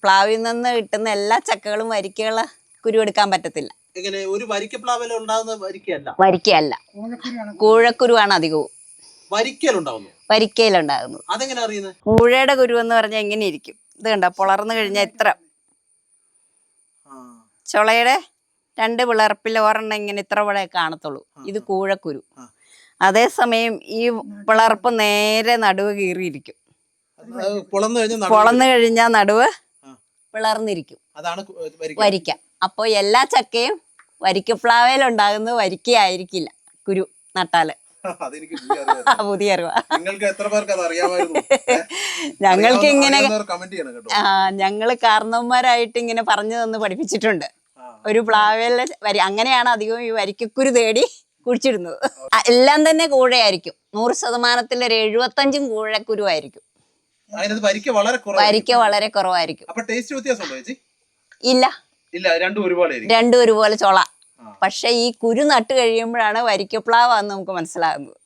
പ്ലാവിൽ നിന്ന് കിട്ടുന്ന എല്ലാ ചക്കകളും വരിക്കയുള്ള കുരു എടുക്കാൻ പറ്റത്തില്ല. ഒരു വരിക്കപ്ലാവിൽ ഉണ്ടാകുന്ന വരിക്കയല്ല, കൂഴക്കുരുവാണ് അധികവും വരിക്കയിലുണ്ടാകുന്നത്. കൂഴയുടെ കുരു എന്ന് പറഞ്ഞാൽ എങ്ങനെ ഇരിക്കും? ഇത് കണ്ടോ, പൊളർന്നു കഴിഞ്ഞാൽ ഇത്ര ചുളയുടെ 2 പിളർപ്പിൽ ഒരെണ്ണം ഇങ്ങനെ ഇത്ര ഇവിടെ കാണത്തുള്ളൂ. ഇത് കൂഴക്കുരു. അതേസമയം ഈ പിളർപ്പ് നേരെ നടുവ് കീറിയിരിക്കും. പൊളന്നു കഴിഞ്ഞാൽ നടുവ് പിളർന്നിരിക്കും. വരിക്ക. അപ്പോൾ എല്ലാ ചക്കയും വരിക്കപ്ലാവേലുണ്ടാകുന്നത് വരിക്കയായിരിക്കില്ല, കുരു നട്ടാല്. പുതിയ അറിവാ. ഞങ്ങൾക്ക് ഇങ്ങനെ ഞങ്ങള് കാരണവന്മാരായിട്ട് ഇങ്ങനെ പറഞ്ഞു തന്ന് പഠിപ്പിച്ചിട്ടുണ്ട്. ഒരു പ്ലാവേല അങ്ങനെയാണ് അധികവും ഈ വരിക്കക്കുരു തേടി കുഴിച്ചിടുന്നത്. എല്ലാം തന്നെ കൂഴയായിരിക്കും. 100% ഒരു 75 കൂഴക്കുരുവായിരിക്കും. വരിക്ക വളരെ കുറവായിരിക്കും. ഇല്ല, രണ്ടും ഒരുപോലെ ചൊള. പക്ഷെ ഈ കുരു നട്ട് കഴിയുമ്പോഴാണ് വരിക്കപ്ലാവാന്ന് നമുക്ക് മനസ്സിലാകുന്നത്.